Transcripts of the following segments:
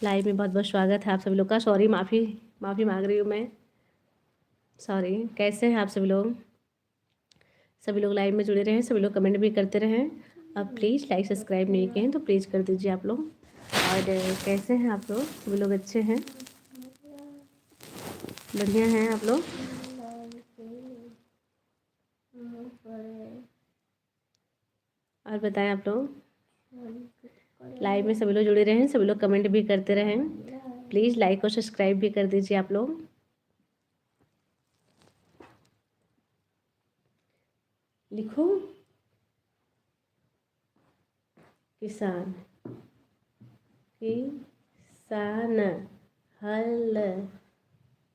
Live में बहुत बहुत स्वागत है आप सभी लोग का। सॉरी, माफ़ी मांग रही हूँ मैं। सॉरी। कैसे हैं आप सभी लोग? सभी लोग लाइव में जुड़े रहें, सभी लोग कमेंट भी करते रहें। अब प्लीज़ लाइक सब्सक्राइब नहीं किए हैं तो प्लीज़ कर दीजिए आप लोग। और कैसे हैं आप लोग? सभी लोग अच्छे हैं, बढ़िया हैं आप लोग? और बताएं आप लोग। लाइव में सभी लोग जुड़े रहें, सभी लोग कमेंट भी करते रहें। प्लीज़ लाइक और सब्सक्राइब भी कर दीजिए आप लोग। लिखो किसान, किसान हल।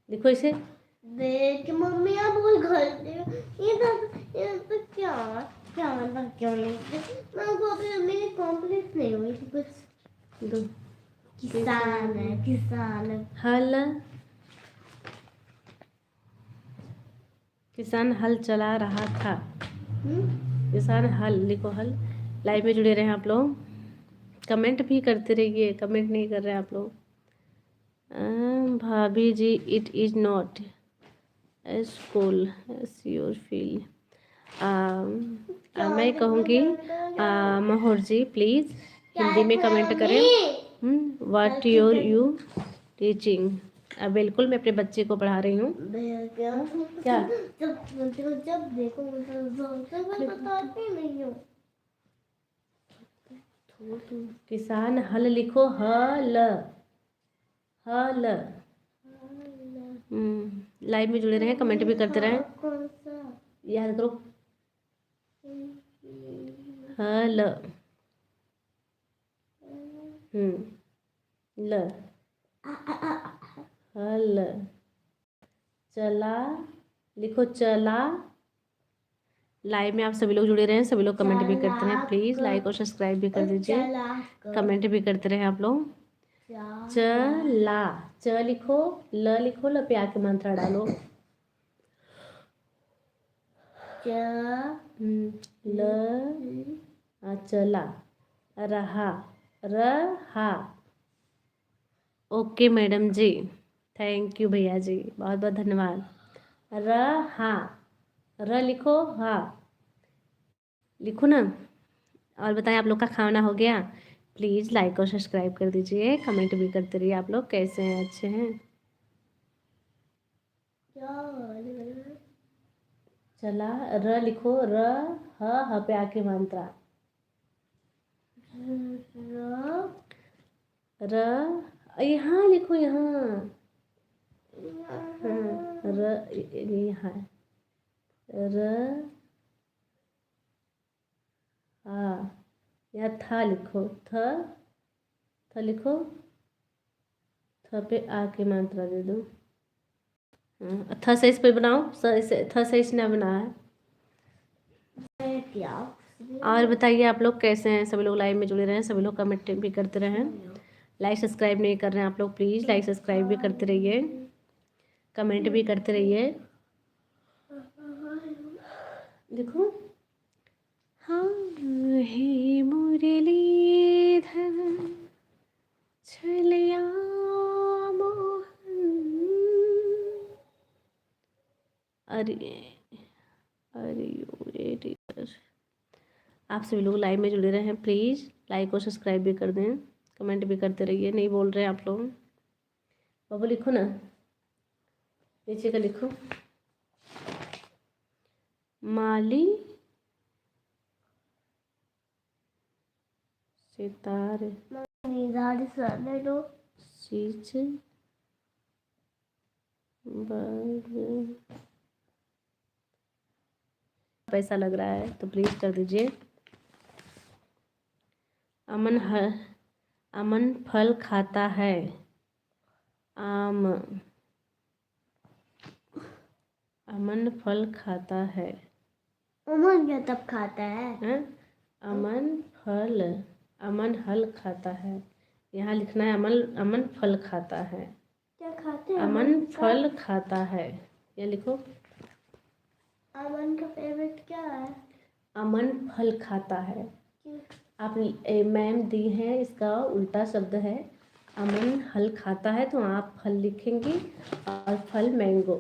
लिखो इसे। देख मम्मी आप बोल घर ये तो क्या क्या ना क्यों लिखते मैं को अभी मेरी कंप्लीट नहीं हुई थी कुछ। दो किसान है, किसान हल। किसान हल चला रहा था। किसान हल लिखो, हल। लाइव में जुड़े रहें आप लोग, कमेंट भी करते रहिए। कमेंट नहीं कर रहे आप लोग। भाभी जी, it is not school as your feel. मैं कहूँगी महोर जी प्लीज़ हिंदी में कमेंट करें। What your you teaching. बिल्कुल, मैं अपने बच्चे को पढ़ा रही हूँ। क्या जब देखो मैं बताती नहीं हूँ। किसान हल लिखो, हल हल। लाइव में जुड़े रहें, कमेंट भी करते रहें। याद करो, हल ल हल चला लिखो, चला। लाइव में आप सभी लोग जुड़े रहें, सभी लोग कमेंट भी करते रहें। प्लीज़ लाइक और सब्सक्राइब भी कर दीजिए, कमेंट भी करते रहें आप लोग। चला, च लिखो, ल लिखो, ल पे आके मात्रा डालो। ल चला रहा, रहा। Okay madam ji, thank you भैया जी, बहुत बहुत धन्यवाद। रहा, र लिखो, हा लिखो ना। और बताएं, आप लोग का खाना हो गया? प्लीज़ लाइक और सब्सक्राइब कर दीजिए, कमेंट भी करते रहिए। आप लोग कैसे हैं? अच्छे हैं? चला, र लिखो, र ह पे आके मात्रा। र यहाँ लिखो, यहाँ र यहाँ र यहाँ था लिखो, थ लिखो, थ पे आके मात्रा दे दो। थ से इस पे बनाओ, थ से इसने बना है। और बताइए आप लोग कैसे हैं? सभी लोग लाइव में जुड़े रहें, सभी लोग कमेंट भी करते रहें। लाइक सब्सक्राइब नहीं कर रहे हैं आप लोग, प्लीज़ लाइक सब्सक्राइब भी करते रहिए, कमेंट भी करते रहिए। देखो, हाँ हे मुरलीधर छलिया मोहन। अरे अरे आप सभी लोग लाइव में जुड़े रहें, प्लीज़ लाइक और सब्सक्राइब भी कर दें, कमेंट भी करते रहिए। नहीं बोल रहे हैं आप लोग। बाबू लिखो ना, नीचे का लिखो। माली सितारे सीच पैसा लग रहा है तो प्लीज़ कर दीजिए। अमन फल खाता है। अमन फल खाता है। अमन क्या तब खाता है? अमन हल खाता है। यहाँ लिखना है अमन फल खाता है। क्या खाते हैं? अमन फल खाता है, ये लिखो। अमन का फेवरेट क्या है? अमन फल खाता है। आप मैम दी हैं, इसका उल्टा शब्द है अमन हल खाता है तो आप फल लिखेंगी और फल मैंगो।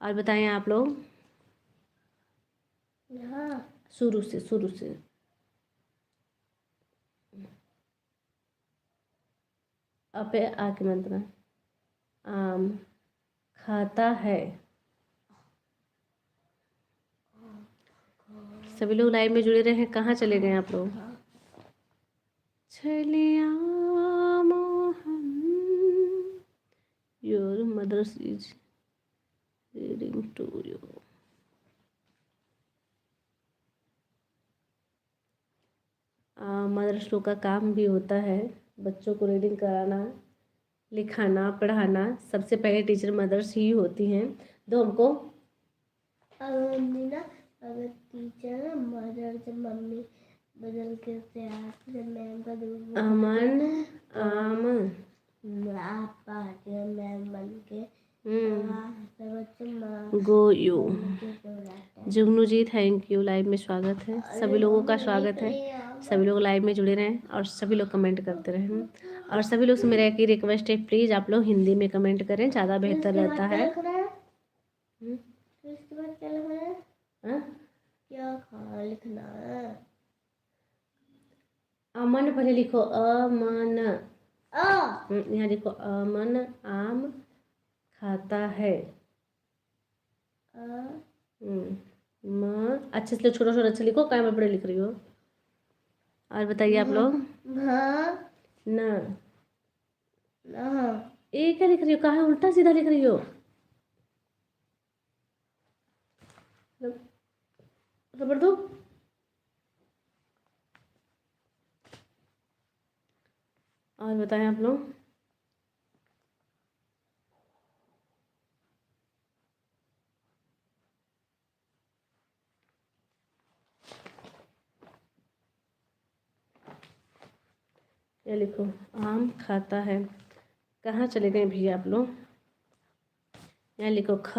और बताएं आप लोग हाँ शुरू से अपे आके मंत्र। आम खाता है। सभी लोग लाइव में जुड़े रहे हैं, कहाँ चले गए आप लोग? चलिया Mohan your mothers is reading to you. Mothers लोग का काम भी होता है बच्चों को रीडिंग कराना, लिखाना, पढ़ाना। सबसे पहले टीचर मदर्स ही होती हैं। दो हमको। मम्मी ना, अगर टीचर ना मदर से मम्मी बदल के से जब मैम का दूध अमन आम आप पाते मैम बन के go you. Jugnu ji thank you, live में स्वागत है। सभी लोगों का स्वागत है। सभी लोग लाइव में जुड़े रहें और सभी लोग कमेंट करते रहें। और सभी लोग से मेरा एक ही रिक्वेस्ट है, प्लीज़ आप लोग हिंदी में कमेंट करें, ज़्यादा बेहतर रहता है। क्या खाना लिखना है? अमन पहले लिखो, अमन। यहाँ लिखो अमन आम खाता है। अच्छे से छोटा छोटा अच्छे लिखो, क्या मैं बड़े लिख रही हो। और बताइए आप लोग। न ये क्या लिख रही हो, कहाँ उल्टा सीधा लिख रही हो? रबड़ दो। और बताएं आप लोग। ये लिखो आम खाता है। कहाँ चले गए भैया आप लोग? यहाँ लिखो ख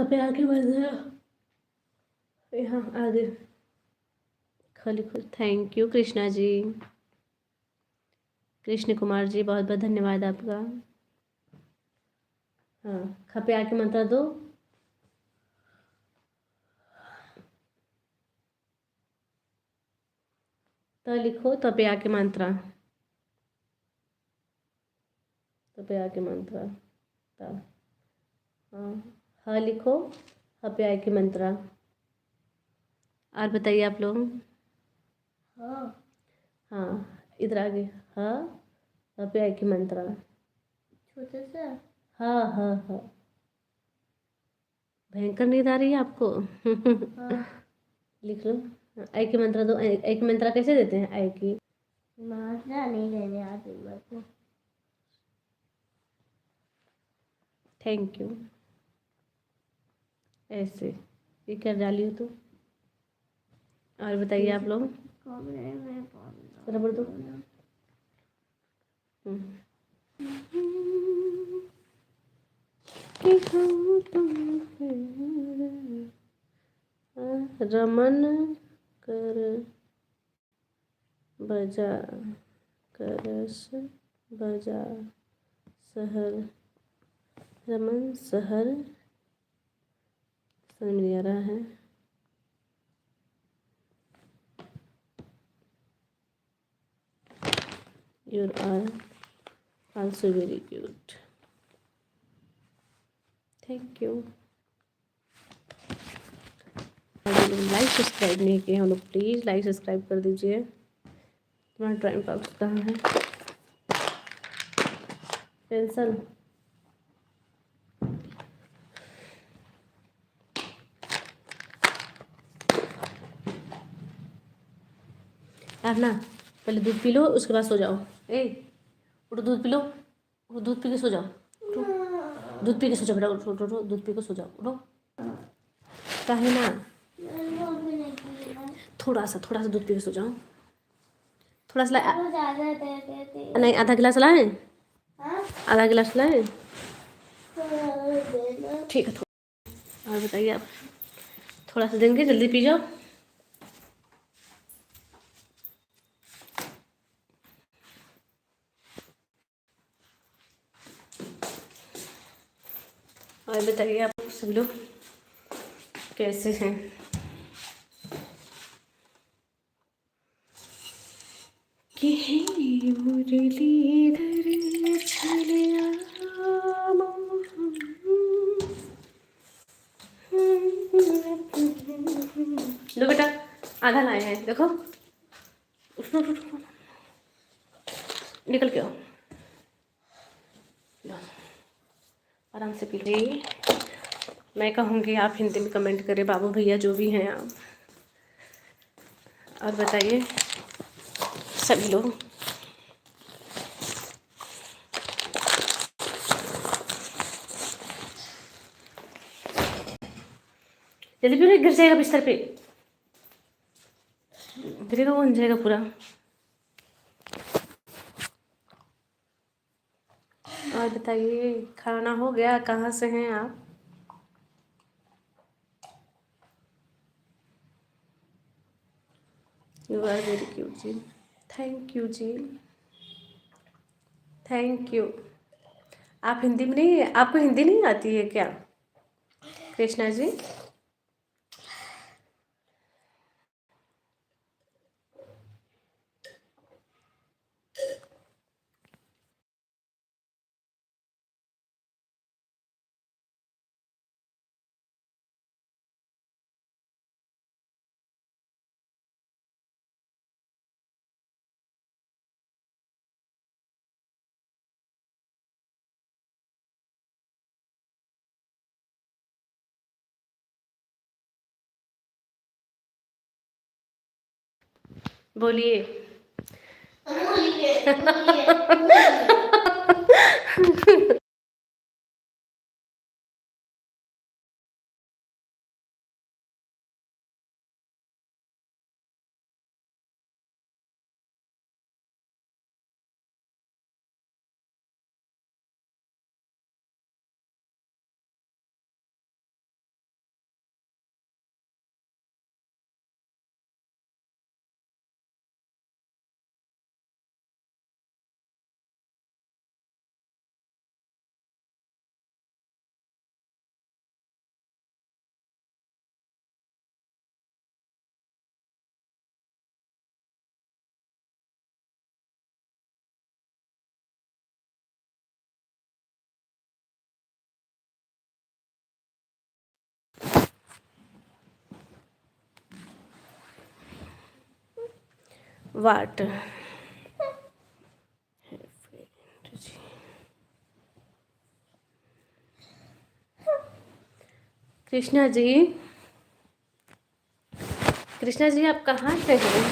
पे आगे बढ़ गया। यहाँ आगे ख लिखो। थैंक यू कृष्णा जी, कृष्ण कुमार जी, बहुत बहुत धन्यवाद आपका। हाँ, ख पे आके मंत्र दो। त लिखो, त पे आके मंत्र। त पे आके मंत्र त। हाँ, ह लिखो, ह पे आके मंत्र। और बताइए आप लोग। हाँ इधर आगे ह पे आके मंत्र। छोटे से हाँ भयंकर नींद आ रही है आपको? लिख लो। आई की मंत्रा दो। आई की मंत्रा कैसे देते हैं? आई की मात्रा नहीं लेने आती मेरे को। Thank you. ऐसे ये क्या डाली हो तुम? और बताइए आप लोग। रबड़ दो। रमन कर बजा करस बजा शहर। रमन शहर समझ नहीं आ रहा है। You are also very cute. Thank you. Like subscribe नहीं किए हम लोग, प्लीज़ लाइक सब्सक्राइब कर दीजिए। तुम्हारा टाइम पास कहाँ है? पेंसिल आप ना पहले दूध पी लो, उसके बाद सो जाओ। ए उठो, दूध पी लो। उठो, दूध पी के सो जाओ। उठो, दूध पी के सो जाओ बेटा। उठो उठो उठो, दूध पी के सो जाओ। उठो। काहे ना? थोड़ा सा दूध पी के सो जाओ। थोड़ा सा नहीं, आधा गिलास लाए। आधा गिलास लाए। ठीक है। और बताइए आप। थोड़ा सा देंगे, जल्दी पी जाओ। और बताइए आप सब लोग कैसे हैं। कि हे मुरलीधर छलिया लो बेटा, आधा लाए हैं देखो, निकल के आओ, लो आराम से पी लीजिए। मैं कहूँगी आप हिंदी में कमेंट करें, बाबू भैया जो भी हैं आप। और बताइए सभी लोग। जल्दी भी गिर जाएगा बिस्तर पे, गिरेगा वो, जाएगा पूरा। और बताइए खाना हो गया, कहाँ से हैं आप। यू आर वेरी क्यूट जी, थैंक यू जी, थैंक यू। आप हिंदी में नहीं, आपको हिंदी नहीं आती है क्या कृष्णा जी। बोलिए। वाट कृष्णा जी, कृष्णा जी आप कहाँ से हैं।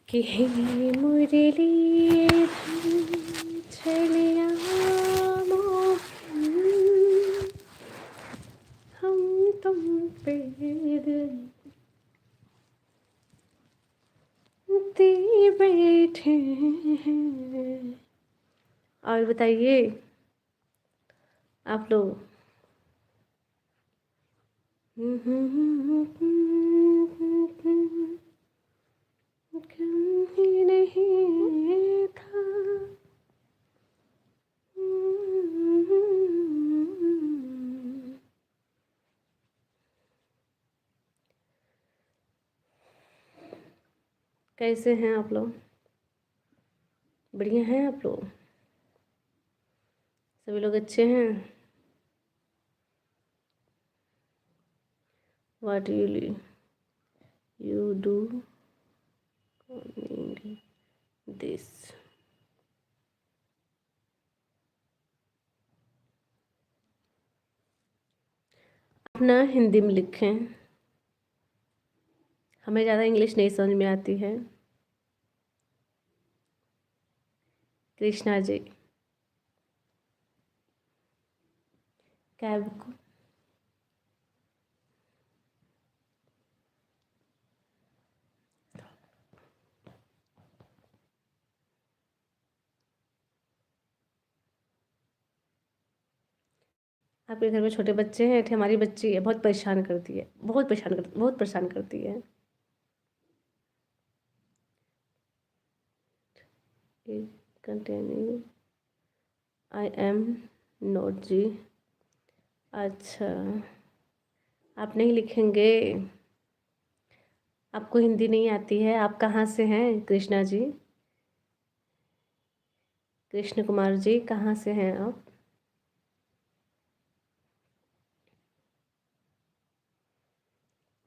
कि हे मुरलीधर छलिया हम तुम पे दिल बैठे हैं। और बताइए आप लोग। कम ही नहीं था। कैसे हैं आप लोग, बढ़िया हैं आप लोग, सभी लोग अच्छे हैं। What you do this। आप ना हिंदी में लिखें, हमें ज़्यादा इंग्लिश नहीं समझ में आती है। कृष्णा जी कैब को आपके घर में छोटे बच्चे हैं। हमारी बच्ची है, बहुत परेशान करती है, बहुत परेशान करती है। कंटिन्यू आई एम नोट जी। अच्छा, आप नहीं लिखेंगे, आपको हिंदी नहीं आती है। आप कहाँ से हैं कृष्णा जी? कृष्ण कुमार जी कहाँ से हैं आप?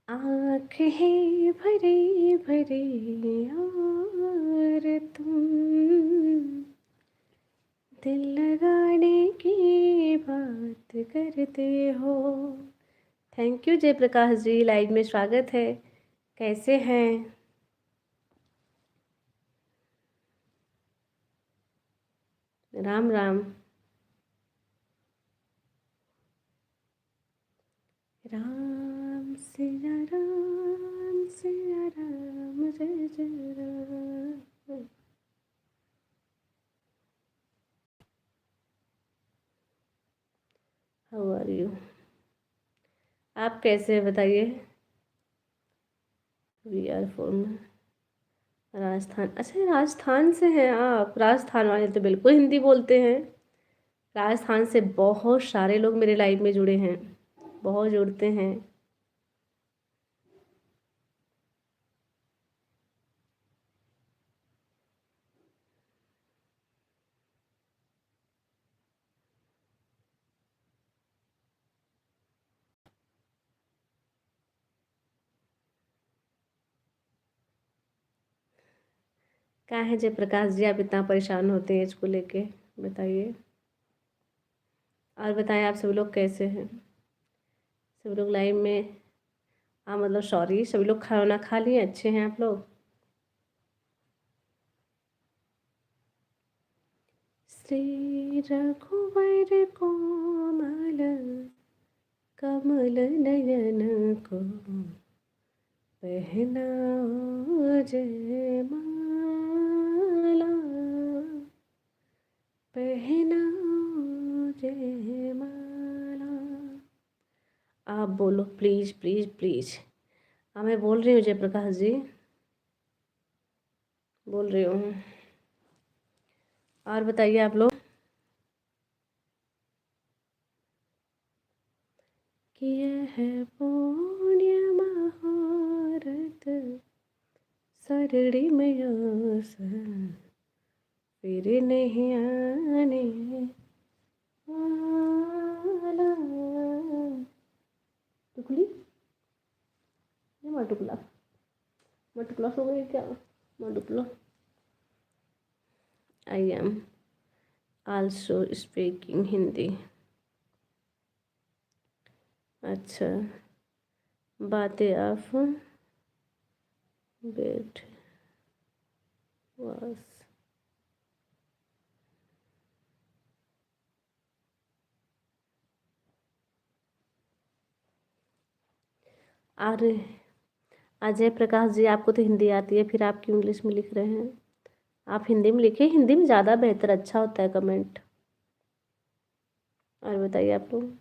आँखें भरी भरी और तुम दिल लगाने की बात करते हो। Thank you Jayprakash ji, live में स्वागत है। कैसे हैं? राम राम। राम सिया राम सिया राम, जय जय राम। How are you? आप कैसे हैं बताइए? We are from Rajasthan. अच्छा, राजस्थान से हैं आप? राजस्थान वाले तो बिल्कुल हिंदी बोलते हैं। राजस्थान से बहुत सारे लोग मेरे लाइव में जुड़े हैं, बहुत जुड़ते हैं। कहाँ है जयप्रकाश जी? आप इतना परेशान होते हैं इसको लेके, बताइए। और बताएं आप सभी लोग कैसे हैं? सभी लोग लाइव में, हाँ मतलब सॉरी, सभी लोग खाना खा लिए? अच्छे हैं आप लोग? श्री रघुवर कोमल कमल नयन को पहनाओ जयमाला, पहनाओ जयमाला। आप बोलो प्लीज़ प्लीज़ प्लीज़। हाँ मैं बोल रही हूँ जयप्रकाश जी, बोल रही हूँ। और बताइए आप लोग। कि यह पुण्य महारत सरड़ी में फिर नहीं आने वाला। टुकली, ये मटुकला, मटुकला सो गई क्या? Matukala. I am also speaking Hindi. अच्छा, बातें आप बेट वास। अरे अजय प्रकाश जी, आपको तो हिंदी आती है, फिर आप क्यों इंग्लिश में लिख रहे हैं? आप हिंदी में लिखिए, हिंदी में ज़्यादा बेहतर, अच्छा होता है कमेंट। और बताइए आप लोग।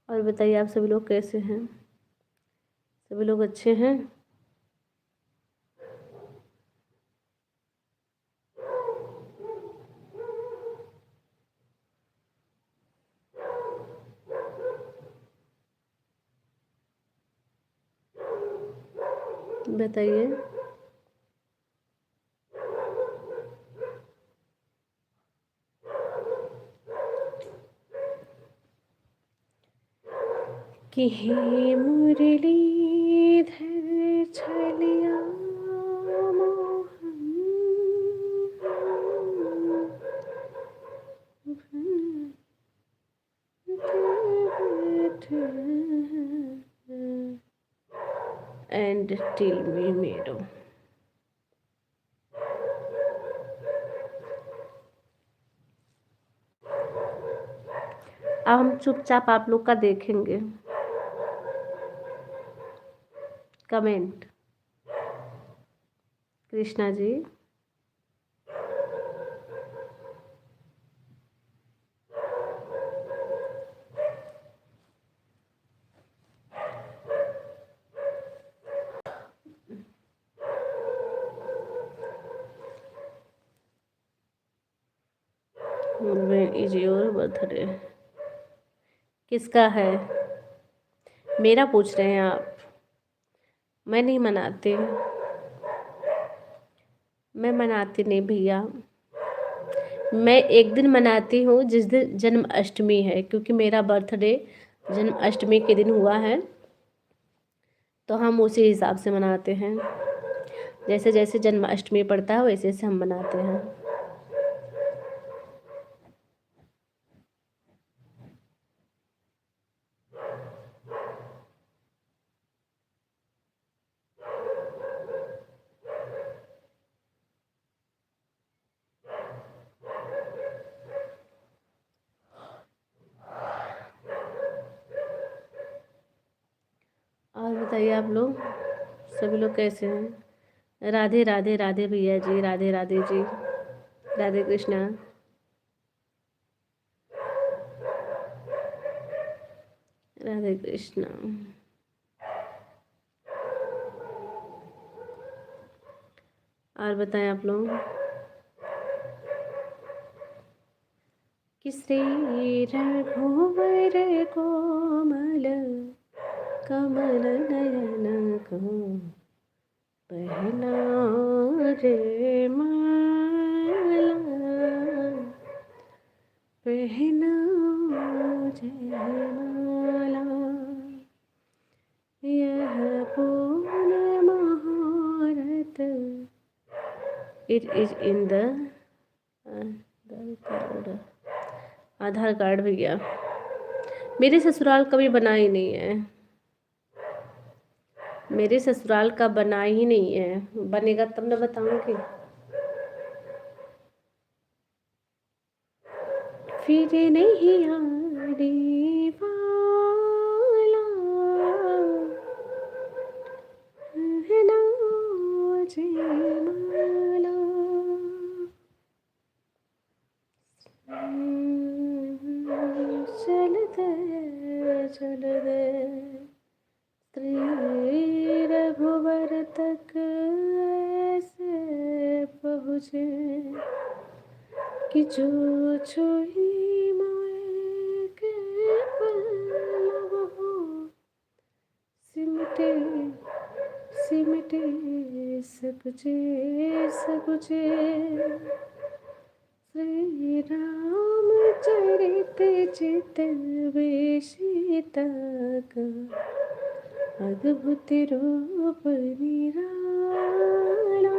और बताइए आप सभी लोग कैसे हैं? सभी लोग अच्छे हैं? बताइए। कि हे मुरलीधर छलिया एंड टिल मी मेरो। अब हम चुपचाप आप लोग का देखेंगे comment. Krishna ji, when is your birthday? किसका है? मेरा पूछ रहे हैं आप? मैं नहीं मनाती, मैं मनाती नहीं भैया। मैं एक दिन मनाती हूँ जिस दिन जन्माष्टमी है, क्योंकि मेरा बर्थडे जन्माष्टमी के दिन हुआ है, तो हम उसी हिसाब से मनाते हैं। जैसे जैसे जन्माष्टमी पड़ता है वैसे वैसे हम मनाते हैं। और बताइए आप लोग, सभी लोग कैसे हैं? राधे राधे राधे भैया जी, राधे राधे जी, राधे कृष्णा, राधे कृष्णा। और बताएं आप लोग कि श्री रघुवर कोमल कमल नयन को पहना रे माला, पहना रे माला, यह पूर्ण मुहूर्त। It is in the Aadhaar card भैया। मेरे ससुराल कभी बना ही नहीं है, मेरे ससुराल का बना ही नहीं है, बनेगा तब मैं बताऊंगी। फिर नहीं आने वाला है ना जयमाला, चल दे चल दे श्री रघुवर तक ऐसे पहुँचे कि जो छुई मोए के पल्लव हो, सिमटे सिमटे सकुचे सकुचे। श्री राम चरित चितवे सीता का अद्भुत रूप निराला,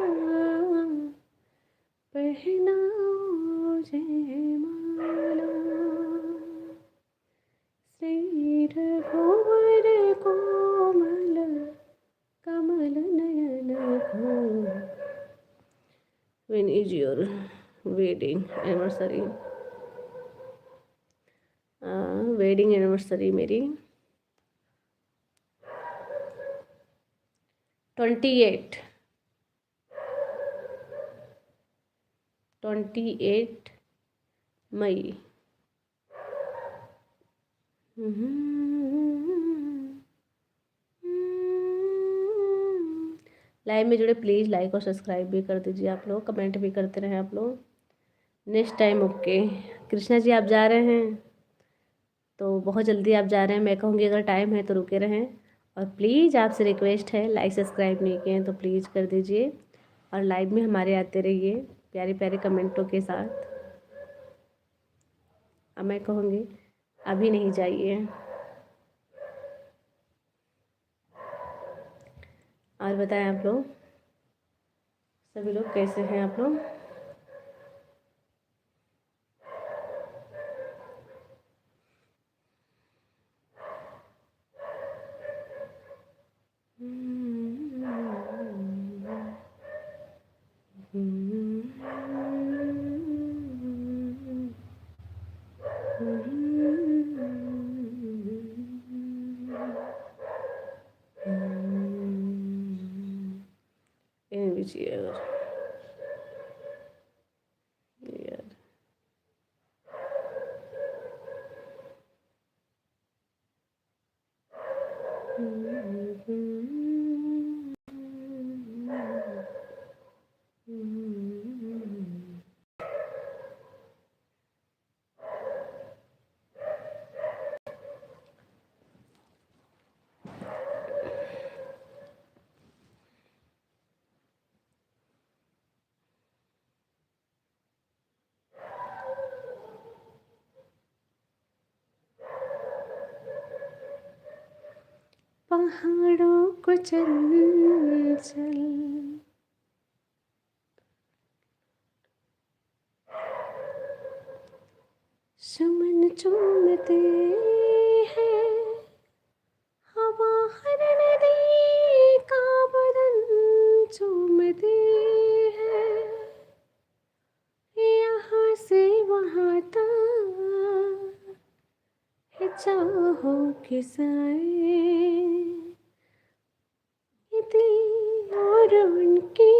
पहनाओ जयमाला। श्री रघुवर कोमल कमल नयन को। When is your wedding anniversary? Wedding anniversary मेरी 28 मई। लाइव में जुड़े प्लीज़ लाइक और सब्सक्राइब भी कर दीजिए आप लोग, कमेंट भी करते रहें आप लोग। Next time okay. Krishna ji आप जा रहे हैं तो बहुत जल्दी आप जा रहे हैं, मैं कहूँगी अगर टाइम है तो रुके रहें। और प्लीज़ आपसे रिक्वेस्ट है, लाइक सब्सक्राइब नहीं किए हैं तो प्लीज़ कर दीजिए, और लाइव में हमारे आते रहिए प्यारे प्यारे कमेंटों के साथ। अब मैं कहूँगी अभी नहीं जाइए। और बताएं आप लोग, सभी लोग कैसे हैं आप लोग? लीजिए अगर यार। पहाड़ों को चल चल सुमन चूमते हैं, हवा हर नदी का बदन चूमते हैं, यहाँ से वहाँ तक है चाहों के साए, ये दिल और उनकी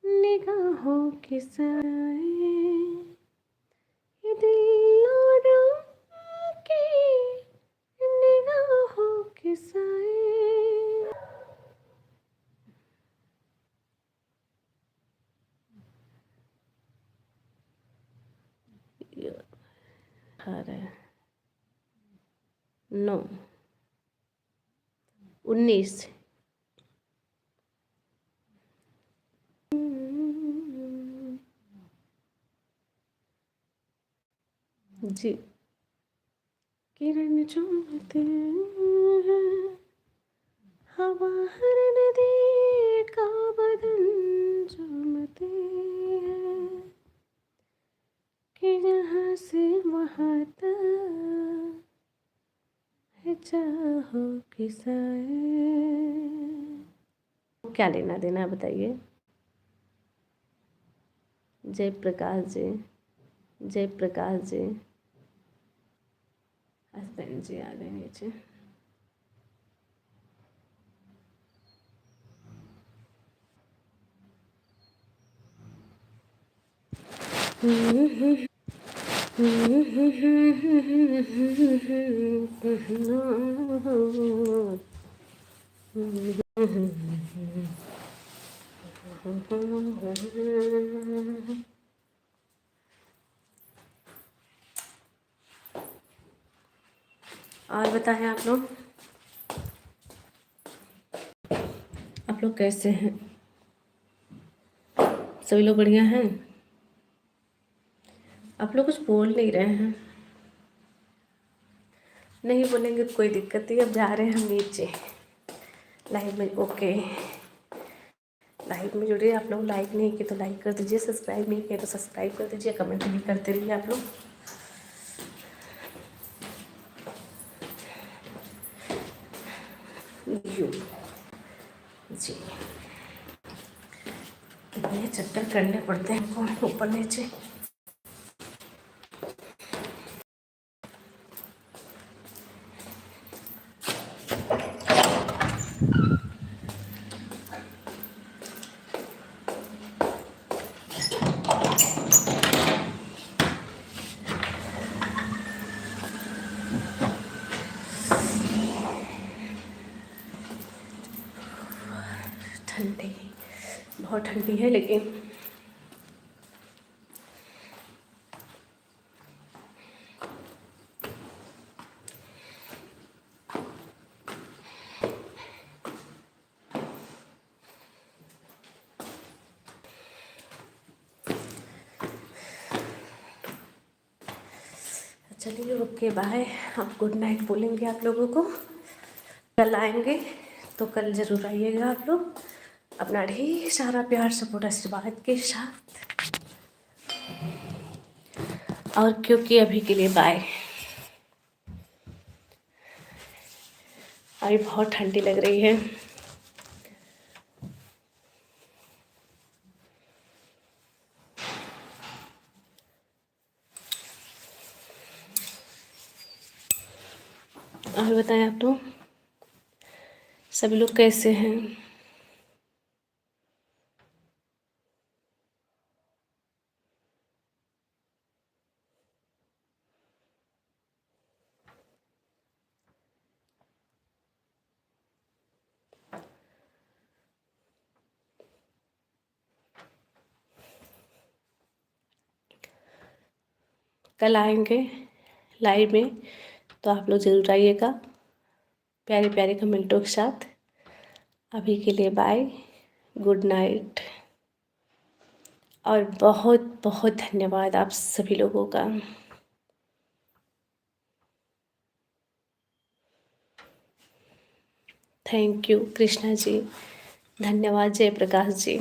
निगाहों के साए, ये दिल और उनकी निगाहों के साए। अठारह 9 19 जी। किरण चूमते हैं, हवा हर नदी का बदन चूमते हैं, कि यहाँ से वहाँ तक है चाहो के साए। क्या लेना देना बताइए। जय प्रकाश जी, जय प्रकाश जी, हस्बैंड जी आ गए नीचे। और बताएं आप लोग कैसे हैं? सभी लोग बढ़िया हैं? आप लोग कुछ बोल नहीं रहे हैं। नहीं बोलेंगे तो कोई दिक्कत नहीं। अब जा रहे हैं हम नीचे लाइव में। ओके, लाइव में जुड़िए। आप लोग लाइक नहीं किए तो लाइक कर दीजिए, सब्सक्राइब नहीं किए तो सब्सक्राइब कर दीजिए, कमेंट भी करते रहिए आप लोग। यू जी, कितने चक्कर करने पड़ते हैं हमको ऊपर नीचे। ठंडी, बहुत ठंडी है लेकिन चलिए ओके बाय। आप गुड नाइट बोलेंगे आप लोगों को। कल आएंगे तो कल ज़रूर आइएगा आप लोग, अपना ढेर सारा प्यार सपोर्ट आशीर्वाद के साथ। और क्योंकि अभी के लिए बाय। अभी बहुत ठंडी लग रही है। और बताएं आप लोग सभी लोग कैसे हैं? कल आएंगे लाइव में, तो आप लोग ज़रूर आइएगा प्यारे प्यारे कमेंटों के साथ। अभी के लिए बाय, गुड नाइट, और बहुत बहुत धन्यवाद आप सभी लोगों का। थैंक यू कृष्णा जी, धन्यवाद जयप्रकाश जी।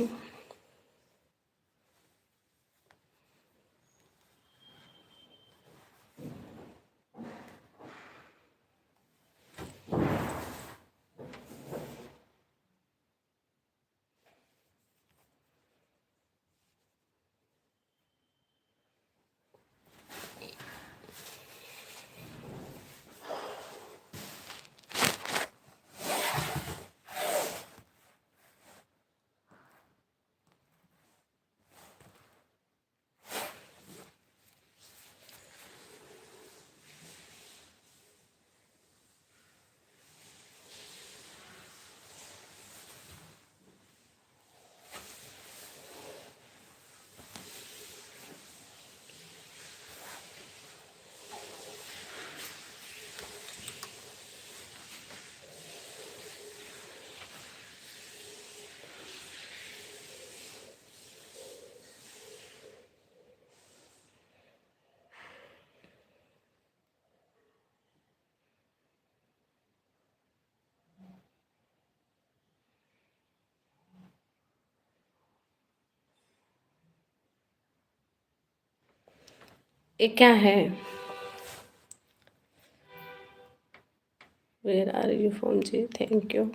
ये क्या है? वेयर आर यू फ्रॉम जी, थैंक यू।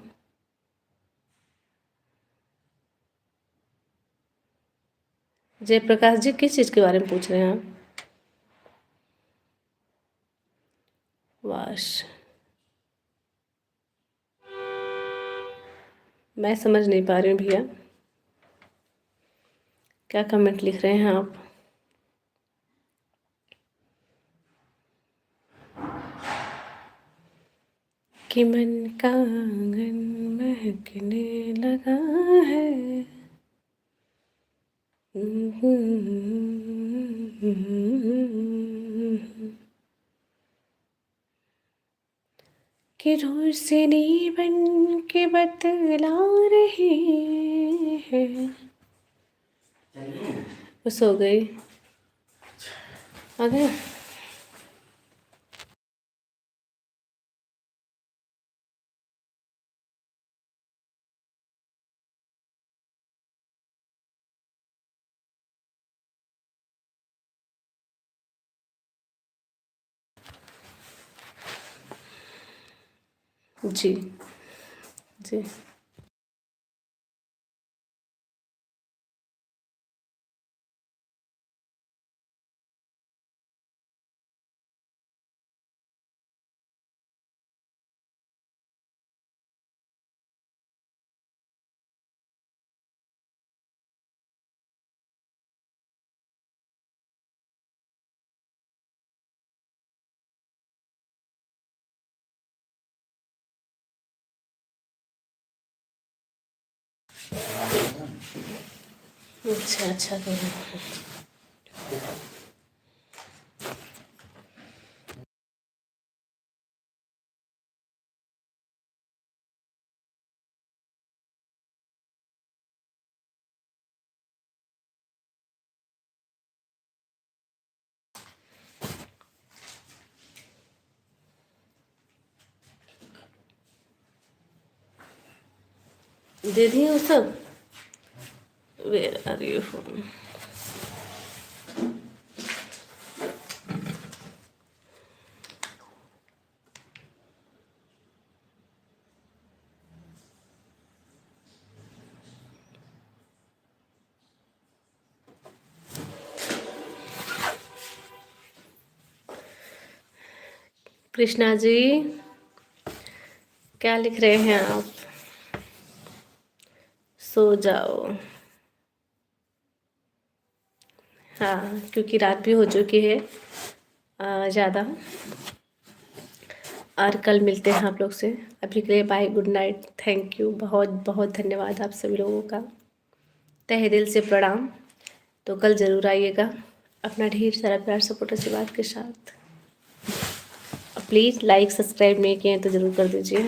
जयप्रकाश जी किस चीज़ के बारे में पूछ रहे हैं आप? वाश, मैं समझ नहीं पा रही हूँ भैया, क्या कमेंट लिख रहे हैं आप? कि मन का आंगन महकने लगा है। कि रोशनी बन के बतला रहे हैं। वो सो गई, आ गया। जी जी, अच्छा अच्छा दे दिए वो सब। Where are you from? Krishna ji क्या लिख रहे हैं आप? सो जाओ। हाँ, क्योंकि रात भी हो चुकी है ज़्यादा, और कल मिलते हैं आप लोग से। अभी के लिए bye, good night, thank you, बहुत बहुत धन्यवाद आप सभी लोगों का, तहे दिल से प्रणाम। तो कल ज़रूर आइएगा अपना ढेर सारा प्यार सपोर्ट आशीर्वाद के साथ। प्लीज़ लाइक सब्सक्राइब नहीं किए हैं तो ज़रूर कर दीजिए।